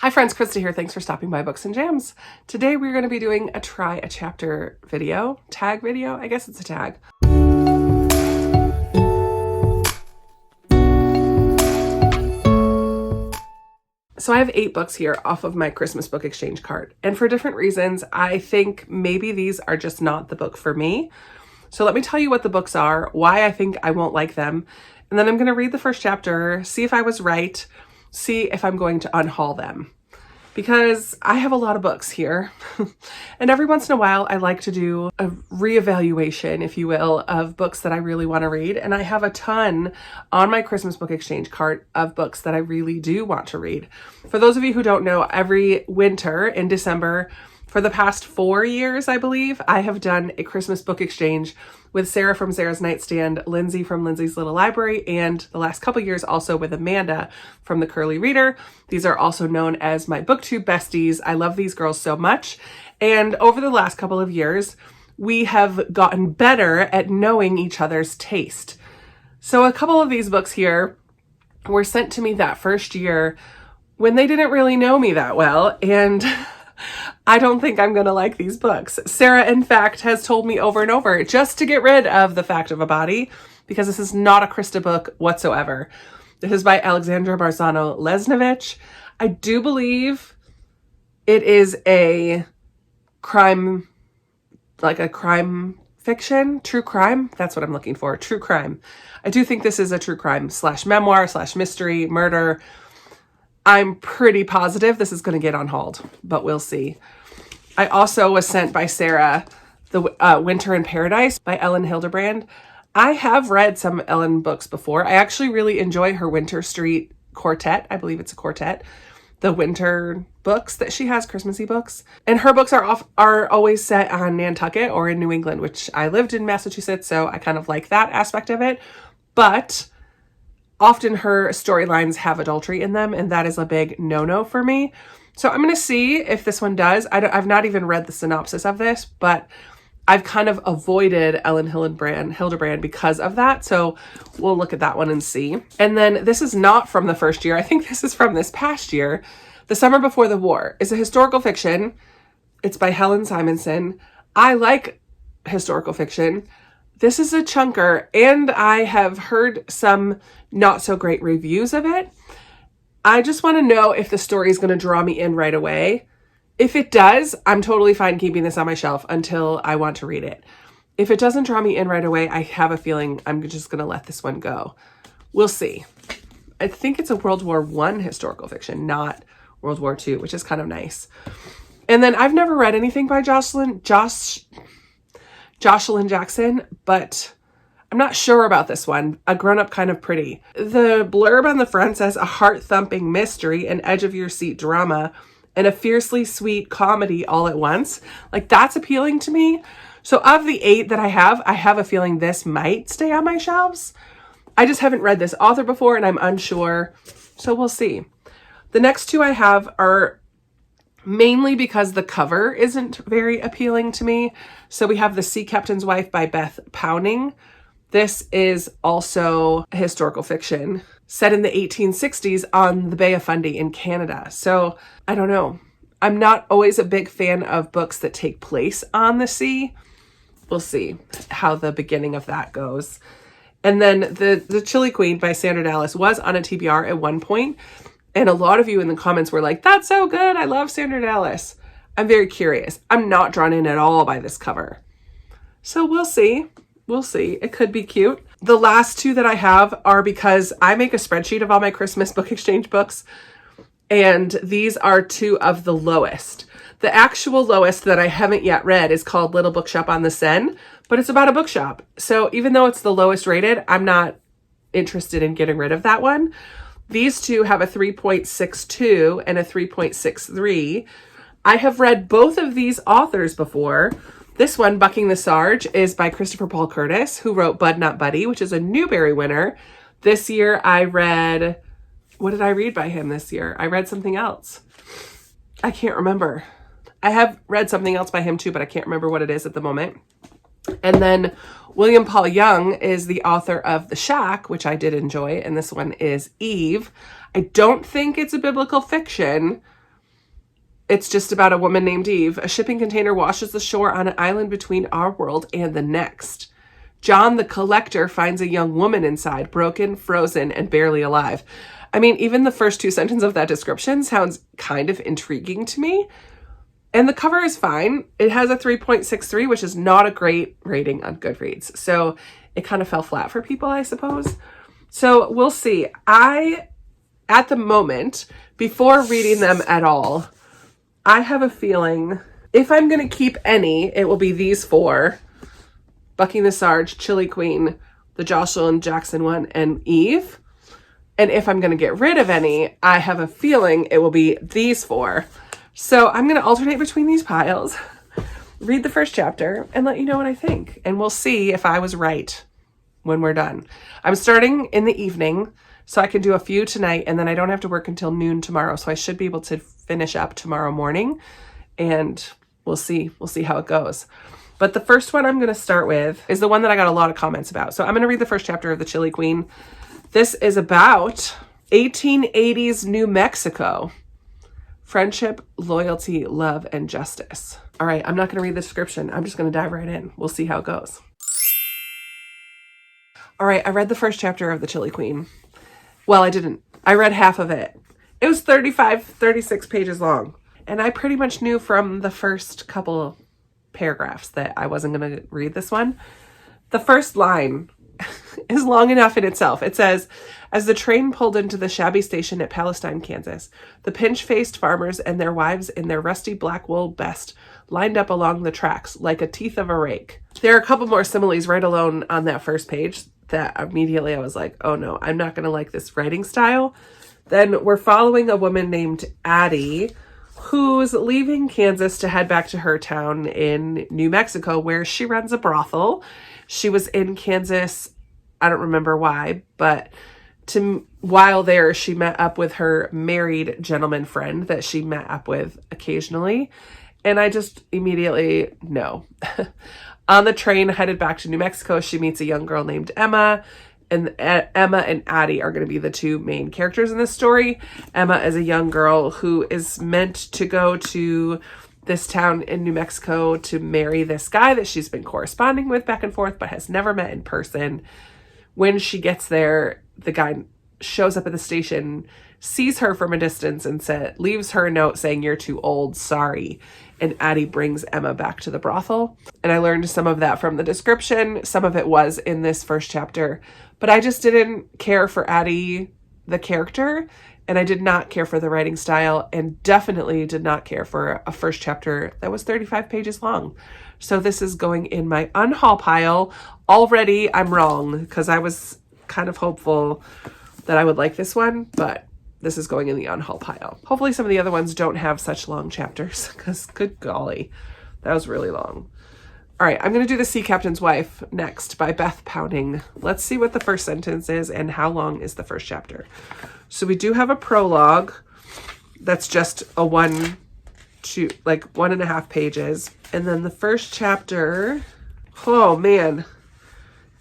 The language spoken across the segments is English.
Hi friends, Krista here. Thanks for stopping by Books and Jams. Today we're going to be doing a try a chapter video, tag video. I guess it's a tag. So I have 8 books here off of my Christmas book exchange card. And for different reasons, I think maybe these are just not the book for me. So let me tell you what the books are, why I think I won't like them. And then I'm going to read the first chapter, see if I was right, see if I'm going to unhaul them. Because I have a lot of books here. And every once in a while, I like to do a reevaluation, if you will, of books that I really want to read. And I have a ton on my Christmas book exchange cart of books that I really do want to read. For those of you who don't know, every winter in December, for the past 4 years, I believe, I have done a Christmas book exchange with Sarah from Sarah's Nightstand, Lindsay from Lindsay's Little Library, and the last couple years also with Amanda from The Curly Reader. These are also known as my BookTube besties. I love these girls so much. And over the last couple of years, we have gotten better at knowing each other's taste. So a couple of these books here were sent to me that first year when they didn't really know me that well, and I don't think I'm going to like these books. Sarah, in fact, has told me over and over just to get rid of The Fact of a Body, because this is not a Krista book whatsoever. This is by Alexandra Barzano-Lesnevich. I do believe it is a crime, like a crime fiction, true crime. That's what I'm looking for, true crime. I do think this is a true crime / memoir / mystery, murder. I'm pretty positive this is going to get unhauled, but we'll see. I also was sent by Sarah the Winter in Paradise by Ellen Hildebrand. I have read some Ellen books before. I actually really enjoy her Winter Street quartet. I believe it's a quartet. The winter books that she has, Christmassy books. And her books are always set on Nantucket or in New England, which I lived in Massachusetts, so I kind of like that aspect of it. But often her storylines have adultery in them, and that is a big no-no for me. So I'm going to see if this one does. I've not even read the synopsis of this, but I've kind of avoided Ellen Hildebrand because of that. So we'll look at that one and see. And then this is not from the first year. I think this is from this past year. The Summer Before the War is a historical fiction. It's by Helen Simonson. I like historical fiction. This is a chunker, and I have heard some not so great reviews of it. I just want to know if the story is going to draw me in right away. If it does, I'm totally fine keeping this on my shelf until I want to read it. If it doesn't draw me in right away, I have a feeling I'm just going to let this one go. We'll see. I think it's a World War I historical fiction, not World War II, which is kind of nice. And then I've never read anything by Jocelyn Jackson, but I'm not sure about this one. A Grown Up Kind of Pretty. The blurb on the front says a heart-thumping mystery, an edge-of-your-seat drama, and a fiercely sweet comedy all at once. Like, that's appealing to me. So of the 8 that I have a feeling this might stay on my shelves. I just haven't read this author before, and I'm unsure. So we'll see. The next 2 I have are mainly because the cover isn't very appealing to me. So we have The Sea Captain's Wife by Beth Powning. This is also a historical fiction set in the 1860s on the Bay of Fundy in Canada. So I don't know. I'm not always a big fan of books that take place on the sea. We'll see how the beginning of that goes. And then the Chili Queen by Sandra Dallas was on a TBR at one point. And a lot of you in the comments were like, that's so good. I love Sandra Dallas. I'm very curious. I'm not drawn in at all by this cover. So we'll see. We'll see. It could be cute. The last 2 that I have are because I make a spreadsheet of all my Christmas book exchange books. And these are 2 of the lowest. The actual lowest that I haven't yet read is called Little Bookshop on the Seine, but it's about a bookshop. So even though it's the lowest rated, I'm not interested in getting rid of that one. These 2 have a 3.62 and a 3.63. I have read both of these authors before. This one, Bucking the Sarge, is by Christopher Paul Curtis, who wrote Bud Not Buddy, which is a Newbery winner. This year I read, what did I read by him this year? I read something else. I can't remember. I have read something else by him too, but I can't remember what it is at the moment. And then William Paul Young is the author of The Shack, which I did enjoy, and this one is Eve. I don't think it's a biblical fiction, It's just about a woman named Eve. A shipping container washes the shore on an island between our world and the next. John the collector finds a young woman inside, broken, frozen, and barely alive. I mean, even the first two sentences of that description sounds kind of intriguing to me. And the cover is fine. It has a 3.63, which is not a great rating on Goodreads. So it kind of fell flat for people, I suppose. So we'll see. At the moment, before reading them at all, I have a feeling if I'm going to keep any, it will be these four. Bucking the Sarge, Chili Queen, the Jocelyn Jackson one, and Eve. And if I'm going to get rid of any, I have a feeling it will be these four. So I'm going to alternate between these piles, read the first chapter, and let you know what I think. And we'll see if I was right when we're done. I'm starting in the evening, so I can do a few tonight, and then I don't have to work until noon tomorrow. So I should be able to finish up tomorrow morning, and we'll see. We'll see how it goes. But the first one I'm going to start with is the one that I got a lot of comments about. So I'm going to read the first chapter of The Chili Queen. This is about 1880s New Mexico. Friendship, loyalty, love, and justice. All right, I'm not going to read the description. I'm just going to dive right in. We'll see how it goes. All right, I read the first chapter of The Chili Queen. Well, I didn't. I read half of it. It was 36 pages long. And I pretty much knew from the first couple paragraphs that I wasn't going to read this one. The first line is long enough in itself. It says, as the train pulled into the shabby station at Palestine, Kansas, the pinch-faced farmers and their wives in their rusty black wool best lined up along the tracks like a teeth of a rake. There are a couple more similes right alone on that first page that immediately I was like, oh no, I'm not going to like this writing style. Then we're following a woman named Addie, who's leaving Kansas to head back to her town in New Mexico, where she runs a brothel. She was in Kansas, I don't remember why, but while there, she met up with her married gentleman friend that she met up with occasionally. And I just immediately, no. On the train headed back to New Mexico, she meets a young girl named Emma. And Emma and Addie are going to be the two main characters in this story. Emma is a young girl who is meant to go to this town in New Mexico to marry this guy that she's been corresponding with back and forth, but has never met in person. When she gets there, the guy shows up at the station, sees her from a distance, and leaves her a note saying, "You're too old, sorry." And Addie brings Emma back to the brothel. And I learned some of that from the description. Some of it was in this first chapter. But I just didn't care for Addie, the character, and I did not care for the writing style, and definitely did not care for a first chapter that was 35 pages long. So this is going in my unhaul pile. Already I'm wrong, because I was kind of hopeful that I would like this one, but this is going in the unhaul pile. Hopefully some of the other ones don't have such long chapters, because good golly, that was really long. All right, I'm going to do The Sea Captain's Wife next by Beth Pounding. Let's see what the first sentence is and how long is the first chapter. So we do have a prologue that's just a 1.5 pages. And then the first chapter, oh man,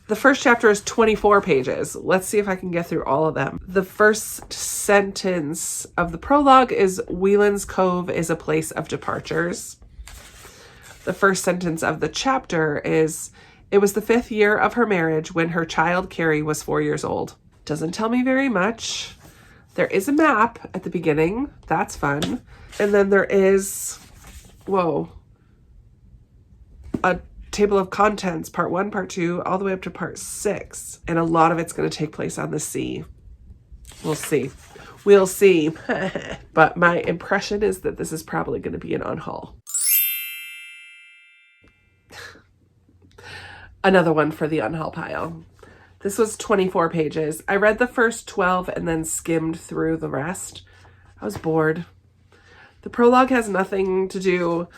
the first chapter is 24 pages. Let's see if I can get through all of them. The first sentence of the prologue is Whelan's Cove is a place of departures. The first sentence of the chapter is, it was the 5th year of her marriage when her child Carrie was 4 years old. Doesn't tell me very much. There is a map at the beginning. That's fun. And then there is, a table of contents, part 1, part 2, all the way up to part 6. And a lot of it's going to take place on the sea. We'll see. We'll see. But my impression is that this is probably going to be an unhaul. Another one for the unhaul pile. This was 24 pages. I read the first 12 and then skimmed through the rest. I was bored. The prologue has nothing to do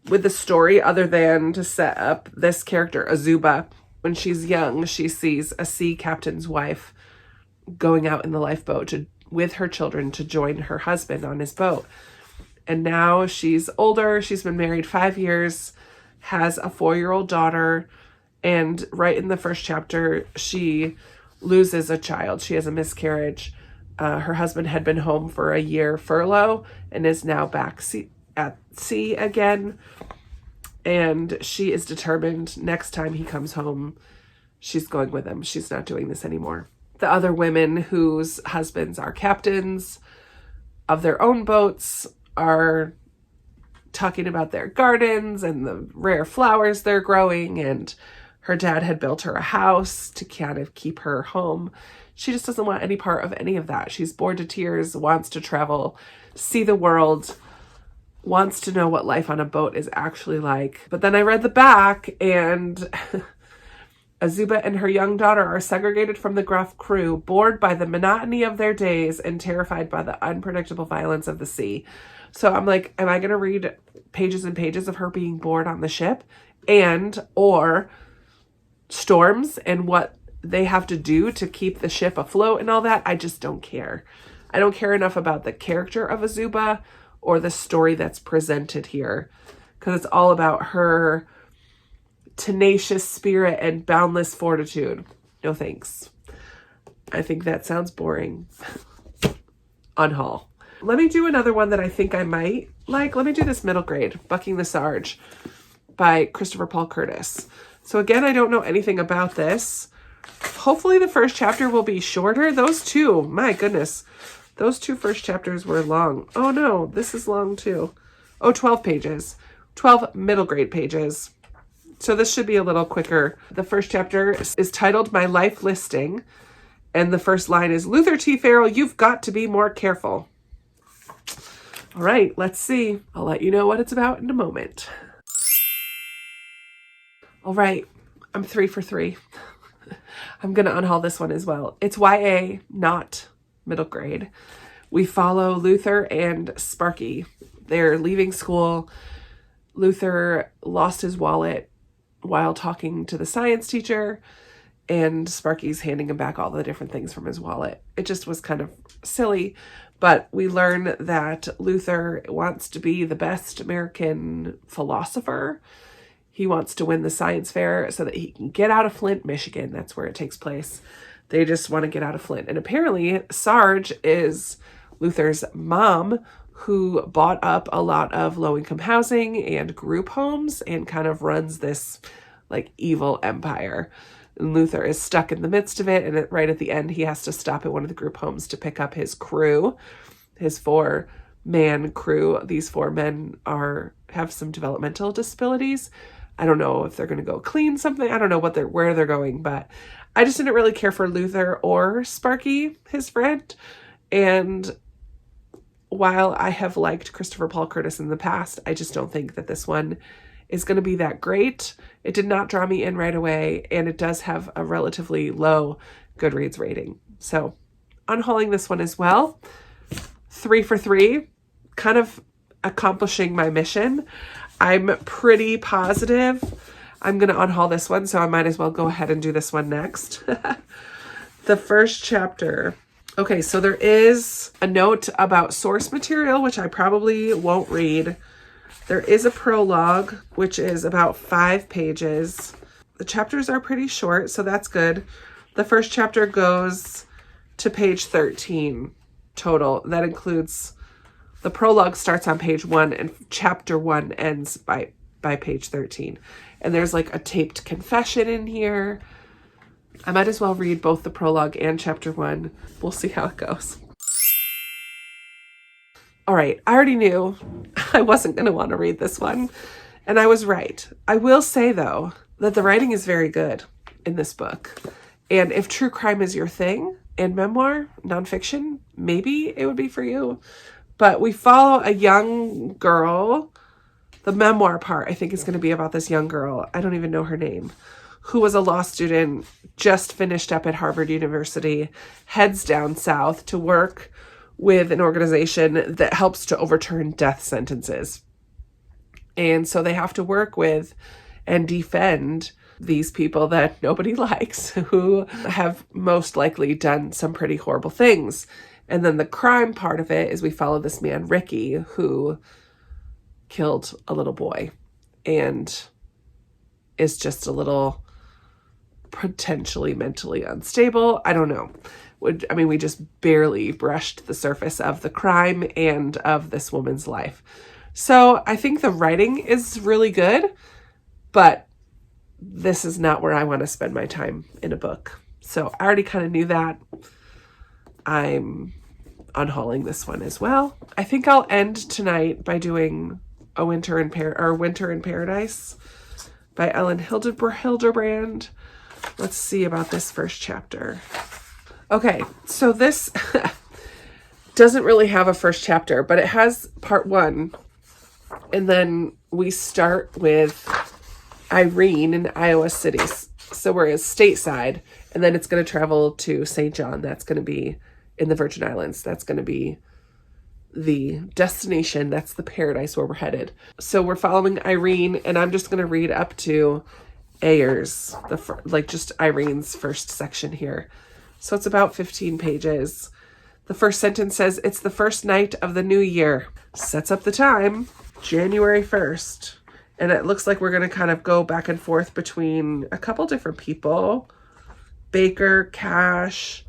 with the story other than to set up this character, Azuba. When she's young, she sees a sea captain's wife going out in the lifeboat with her children to join her husband on his boat. And now she's older. She's been married 5 years, has a 4-year-old daughter. And right in the first chapter, she loses a child. She has a miscarriage. Her husband had been home for a year furlough and is now back at sea again. And she is determined next time he comes home, she's going with him. She's not doing this anymore. The other women whose husbands are captains of their own boats are talking about their gardens and the rare flowers they're growing, and her dad had built her a house to kind of keep her home. She just doesn't want any part of any of that. She's bored to tears, wants to travel, see the world, wants to know what life on a boat is actually like. But then I read the back, and Azuba and her young daughter are segregated from the gruff crew, bored by the monotony of their days and terrified by the unpredictable violence of the sea. So I'm like, am I going to read pages and pages of her being bored on the ship or storms and what they have to do to keep the ship afloat and all that? I just don't care. I don't care enough about the character of Azuba or the story that's presented here, because it's all about her tenacious spirit and boundless fortitude. No thanks. I think that sounds boring. Unhaul. Let me do another one that I think I might like. Let me do this middle grade, Bucking the Sarge by Christopher Paul Curtis. So again, I don't know anything about this. Hopefully the first chapter will be shorter. Those two, my goodness, those two first chapters were long. Oh no, this is long too. Oh, 12 pages, 12 middle grade pages. So this should be a little quicker. The first chapter is titled My Life Listing. And the first line is, Luther T. Farrell, you've got to be more careful. All right, let's see. I'll let you know what it's about in a moment. All right, I'm 3 for 3. I'm going to unhaul this one as well. It's YA, not middle grade. We follow Luther and Sparky. They're leaving school. Luther lost his wallet while talking to the science teacher, and Sparky's handing him back all the different things from his wallet. It just was kind of silly, but we learn that Luther wants to be the best American philosopher. He wants to win the science fair so that he can get out of Flint, Michigan. That's where it takes place. They just want to get out of Flint. And apparently Sarge is Luther's mom, who bought up a lot of low-income housing and group homes and kind of runs this like evil empire. And Luther is stuck in the midst of it, and right at the end he has to stop at one of the group homes to pick up his crew, his 4-man crew. These 4 men have some developmental disabilities. I don't know if they're going to go clean something. I don't know where they're going, but I just didn't really care for Luther or Sparky, his friend. And while I have liked Christopher Paul Curtis in the past, I just don't think that this one is going to be that great. It did not draw me in right away, and it does have a relatively low Goodreads rating. So unhauling this one as well. 3 for 3, kind of accomplishing my mission. I'm pretty positive I'm going to unhaul this one, so I might as well go ahead and do this one next. The first chapter. Okay, so there is a note about source material, which I probably won't read. There is a prologue, which is about 5 pages. The chapters are pretty short, so that's good. The first chapter goes to page 13 total. That includes, the prologue starts on page 1 and chapter 1 ends by page 13. And there's like a taped confession in here. I might as well read both the prologue and chapter 1. We'll see how it goes. All right, I already knew I wasn't going to want to read this one, and I was right. I will say, though, that the writing is very good in this book. And if true crime is your thing, and memoir, nonfiction, maybe it would be for you. But we follow a young girl. The memoir part, I think, is going to be about this young girl. I don't even know her name, who was a law student, just finished up at Harvard University, heads down south to work with an organization that helps to overturn death sentences. And so they have to work with and defend these people that nobody likes, who have most likely done some pretty horrible things. And then the crime part of it is we follow this man, Ricky, who killed a little boy and is just a little potentially mentally unstable. I don't know. We just barely brushed the surface of the crime and of this woman's life. So I think the writing is really good, but this is not where I want to spend my time in a book. So I already kind of knew that. I'm unhauling this one as well. I think I'll end tonight by doing a Winter in Paradise by Ellen Hildebrand. Let's see about this first chapter. Okay, so this doesn't really have a first chapter, but it has part 1. And then we start with Irene in Iowa City. So we're stateside, and then it's going to travel to St. John. That's going to be in the Virgin Islands. That's going to be the destination. That's the paradise where we're headed. So we're following Irene, and I'm just going to read up to Ayers, just Irene's first section here. So it's about 15 pages. The first sentence says, "It's the first night of the new year." Sets up the time, January 1st. And it looks like we're going to kind of go back and forth between a couple different people. Baker, Cash,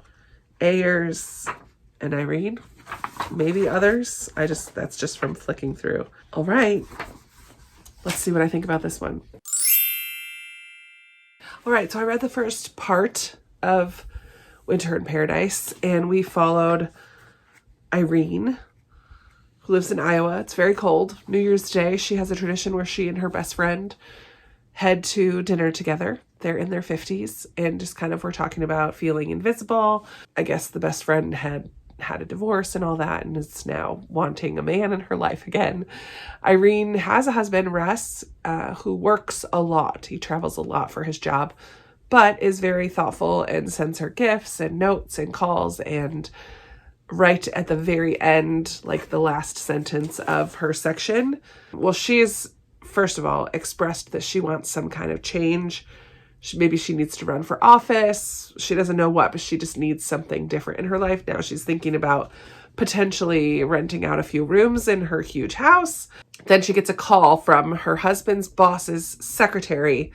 Ayers, and Irene. Maybe others. That's just from flicking through. All right. Let's see what I think about this one. All right. So I read the first part of Winter in Paradise, and we followed Irene, who lives in Iowa. It's very cold. New Year's Day, she has a tradition where she and her best friend head to dinner together. They're in their 50s and just kind of were talking about feeling invisible. I guess the best friend had a divorce and all that and is now wanting a man in her life again. Irene has a husband, Russ, who works a lot. He travels a lot for his job, but is very thoughtful and sends her gifts and notes and calls. And right at the very end, like the last sentence of her section, well, she's, first of all, expressed that she wants some kind of change. Maybe she needs to run for office. She doesn't know what, but she just needs something different in her life. Now she's thinking about potentially renting out a few rooms in her huge house. Then she gets a call from her husband's boss's secretary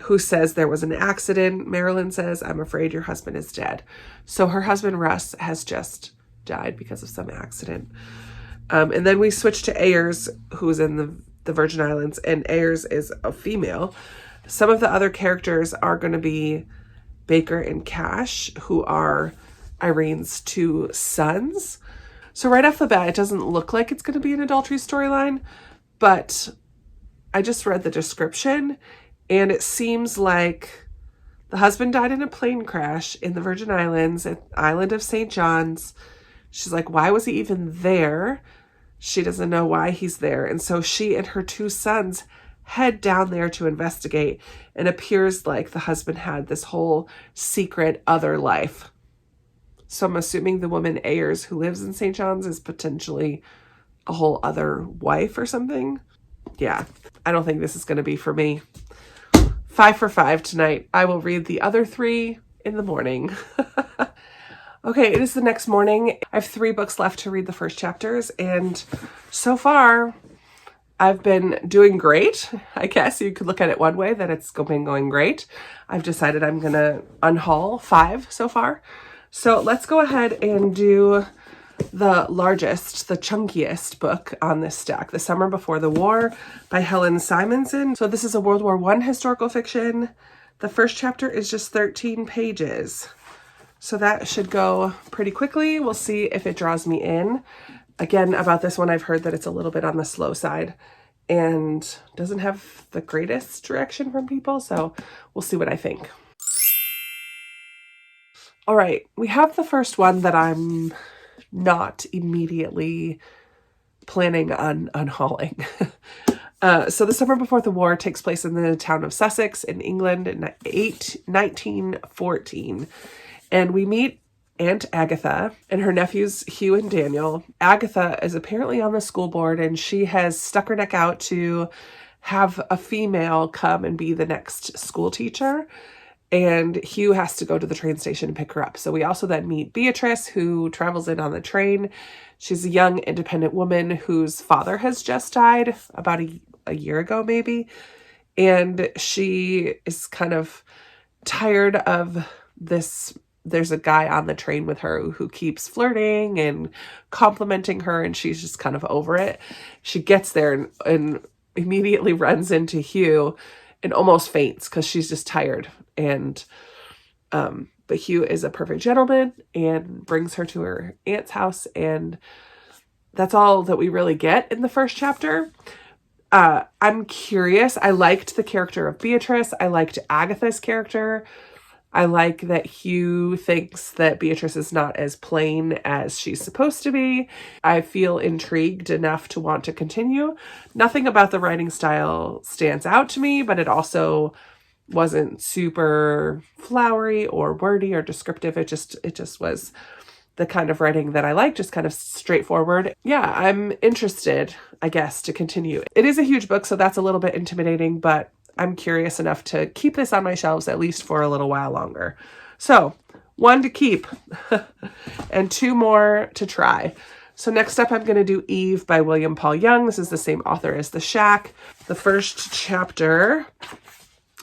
who says there was an accident. Marilyn says, "I'm afraid your husband is dead." So her husband, Russ, has just died because of some accident. And then we switch to Ayers, who's in the Virgin Islands, and Ayers is a female. Some of the other characters are going to be Baker and Cash, who are Irene's 2 sons. So right off the bat, it doesn't look like it's going to be an adultery storyline, but I just read the description, and it seems like the husband died in a plane crash in the Virgin Islands at the island of St. John's. She's like, why was he even there? She doesn't know why he's there. And so she and her 2 sons head down there to investigate, and appears like the husband had this whole secret other life. So I'm assuming the woman Ayers who lives in St. John's is potentially a whole other wife or something. Yeah, I don't think this is going to be for me. 5 for 5 tonight. I will read the other 3 in the morning. Okay, it is the next morning. I have 3 books left to read the first chapters, and so far I've been doing great. I guess you could look at it one way, that it's been going great. I've decided I'm going to unhaul 5 so far. So let's go ahead and do the largest, the chunkiest book on this stack, The Summer Before the War by Helen Simonson. So this is a World War I historical fiction. The first chapter is just 13 pages. So that should go pretty quickly. We'll see if it draws me in. Again, about this one, I've heard that it's a little bit on the slow side and doesn't have the greatest reaction from people. So we'll see what I think. All right, we have the first one that I'm not immediately planning on unhauling. So The Summer Before the War takes place in the town of Sussex in England in 1914. And we meet Aunt Agatha and her nephews Hugh and Daniel. Agatha is apparently on the school board, and she has stuck her neck out to have a female come and be the next school teacher. And Hugh has to go to the train station and pick her up. So we also then meet Beatrice, who travels in on the train. She's a young, independent woman whose father has just died about a year ago, maybe. And she is kind of tired of this there's a guy on the train with her who keeps flirting and complimenting her, and she's just kind of over it. She gets there and immediately runs into Hugh and almost faints because she's just tired. And but Hugh is a perfect gentleman and brings her to her aunt's house, and that's all that we really get in the first chapter. I'm curious. I liked the character of Beatrice. I liked Agatha's character. I like that Hugh thinks that Beatrice is not as plain as she's supposed to be. I feel intrigued enough to want to continue. Nothing about the writing style stands out to me, but it also wasn't super flowery or wordy or descriptive. It just was the kind of writing that I like, just kind of straightforward. Yeah, I'm interested, I guess, to continue. It is a huge book, so that's a little bit intimidating, but I'm curious enough to keep this on my shelves at least for a little while longer. So 1 to keep and 2 more to try. So next up, I'm going to do Eve by William Paul Young. This is the same author as The Shack. The first chapter,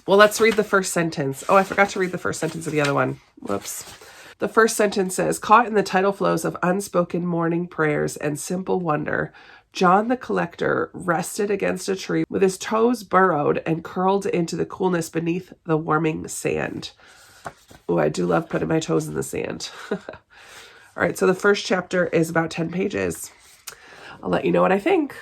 well, let's read the first sentence. Oh, I forgot to read the first sentence of the other one. Whoops. The first sentence says, caught in the tidal flows of unspoken morning prayers and simple wonder, John the Collector rested against a tree with his toes burrowed and curled into the coolness beneath the warming sand. Oh, I do love putting my toes in the sand. All right, so the first chapter is about 10 pages. I'll let you know what I think.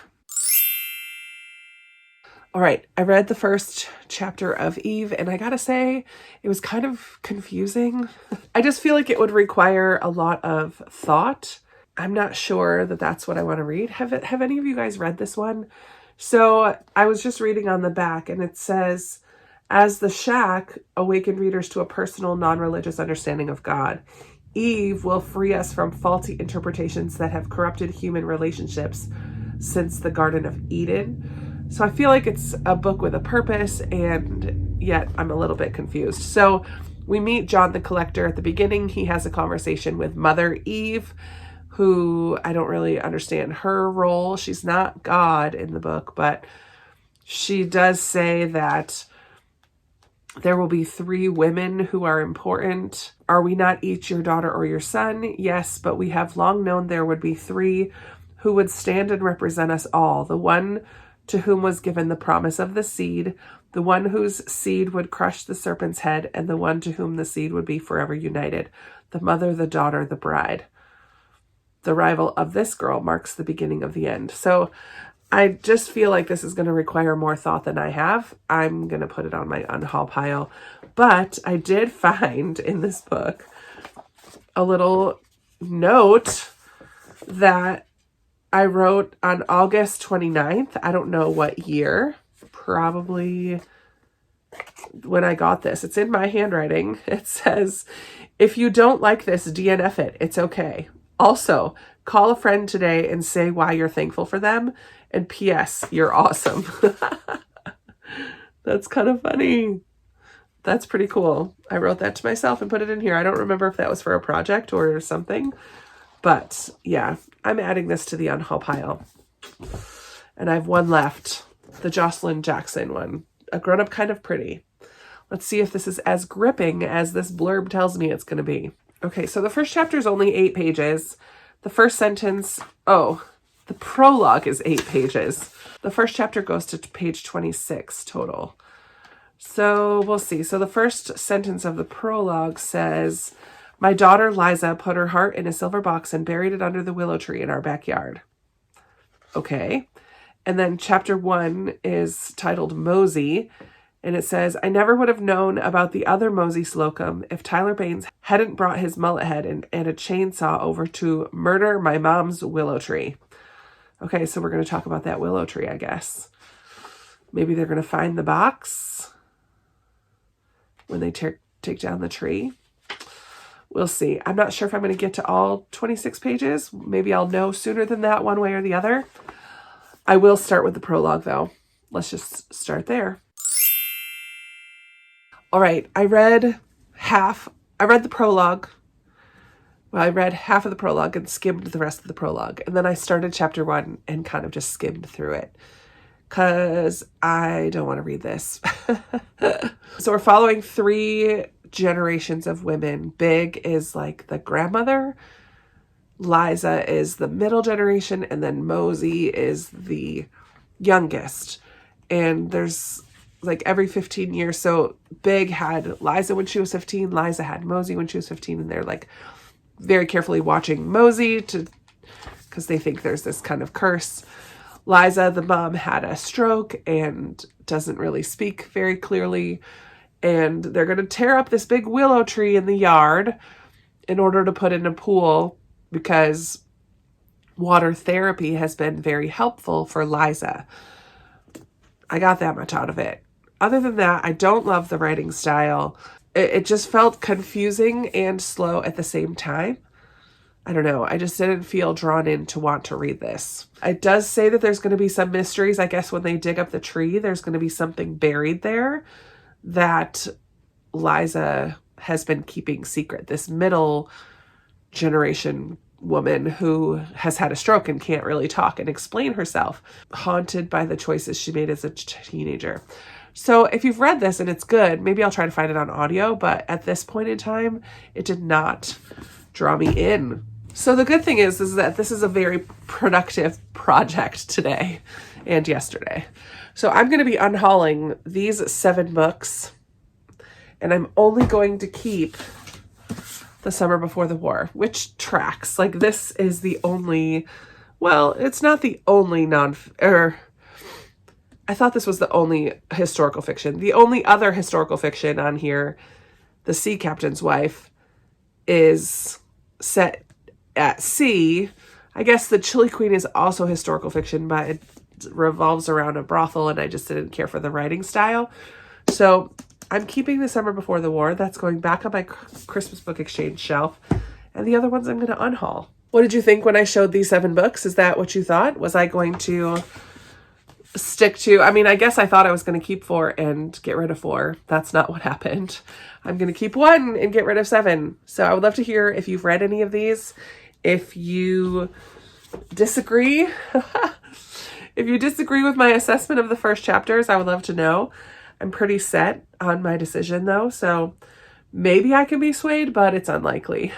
All right, I read the first chapter of Eve, and I gotta say, it was kind of confusing. I just feel like it would require a lot of thought. I'm not sure that that's what I want to read. Have any of you guys read this one? So I was just reading on the back, and it says, as The Shack awakened readers to a personal, non-religious understanding of God, Eve will free us from faulty interpretations that have corrupted human relationships since the Garden of Eden. So I feel like it's a book with a purpose, and yet I'm a little bit confused. So we meet John the Collector at the beginning. He has a conversation with Mother Eve, who I don't really understand her role. She's not God in the book, but she does say that there will be 3 women who are important. Are we not each your daughter or your son? Yes, but we have long known there would be 3 who would stand and represent us all. The one to whom was given the promise of the seed, the one whose seed would crush the serpent's head, and the one to whom the seed would be forever united, the mother, the daughter, the bride. The arrival of this girl marks the beginning of the end. So I just feel like this is going to require more thought than I have. I'm going to put it on my unhaul pile. But I did find in this book a little note that I wrote on August 29th. I don't know what year. Probably when I got this. It's in my handwriting. It says, if you don't like this, DNF it. It's okay. Also, call a friend today and say why you're thankful for them. And P.S., you're awesome. That's kind of funny. That's pretty cool. I wrote that to myself and put it in here. I don't remember if that was for a project or something. But yeah, I'm adding this to the unhaul pile. And I have one left. The Jocelyn Jackson one. A grown-up kind of pretty. Let's see if this is as gripping as this blurb tells me it's going to be. Okay, so the first chapter is only 8 pages. The first sentence, the prologue is 8 pages. The first chapter goes to page 26 total. So we'll see. So the first sentence of the prologue says, my daughter Liza put her heart in a silver box and buried it under the willow tree in our backyard. Okay. And then chapter 1 is titled Mosey. And it says, I never would have known about the other Mosey Slocum if Tyler Baines hadn't brought his mullet head and a chainsaw over to murder my mom's willow tree. Okay, so we're going to talk about that willow tree, I guess. Maybe they're going to find the box when they take down the tree. We'll see. I'm not sure if I'm going to get to all 26 pages. Maybe I'll know sooner than that, one way or the other. I will start with the prologue, though. Let's just start there. All right, I read the prologue. Well, I read half of the prologue and skimmed the rest of the prologue. And then I started chapter 1 and kind of just skimmed through it because I don't want to read this. So we're following 3 generations of women. Big is like the grandmother, Liza is the middle generation, and then Mosey is the youngest. And there's like every 15 years. So Big had Liza when she was 15, Liza had Mosey when she was 15, and they're like very carefully watching Mosey because they think there's this kind of curse. Liza, the mom, had a stroke and doesn't really speak very clearly. And they're going to tear up this big willow tree in the yard in order to put in a pool because water therapy has been very helpful for Liza. I got that much out of it. Other than that, I don't love the writing style. It just felt confusing and slow at the same time. I don't know. I just didn't feel drawn in to want to read this. It does say that there's going to be some mysteries. I guess when they dig up the tree, there's going to be something buried there that Liza has been keeping secret. This middle generation woman who has had a stroke and can't really talk and explain herself, haunted by the choices she made as a teenager. So if you've read this and it's good, maybe I'll try to find it on audio, but at this point in time, it did not draw me in. So the good thing is that this is a very productive project today and yesterday. So I'm going to be unhauling these 7 books, and I'm only going to keep The Summer Before the War, which tracks. Like, this is the only, well, it's not the only I thought this was the only historical fiction. The only other historical fiction on here, The Sea Captain's Wife, is set at sea. I guess The Chili Queen is also historical fiction, but it revolves around a brothel, and I just didn't care for the writing style. So I'm keeping The Summer Before the War. That's going back on my Christmas book exchange shelf. And the other ones I'm going to unhaul. What did you think when I showed these 7 books? Is that what you thought? Was I going to stick to, I mean, I guess I thought I was going to keep 4 and get rid of 4. That's not what happened. I'm going to keep 1 and get rid of 7. So I would love to hear if you've read any of these. If you disagree, if you disagree with my assessment of the first chapters, I would love to know. I'm pretty set on my decision though, so maybe I can be swayed, but it's unlikely.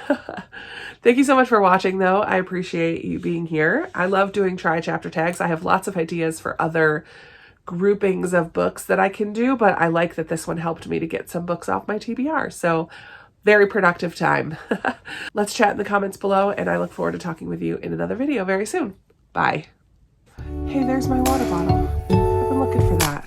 Thank you so much for watching though. I appreciate you being here. I love doing try chapter tags. I have lots of ideas for other groupings of books that I can do, but I like that this one helped me to get some books off my TBR. So very productive time. Let's chat in the comments below, and I look forward to talking with you in another video very soon. Bye. Hey, there's my water bottle. I've been looking for that.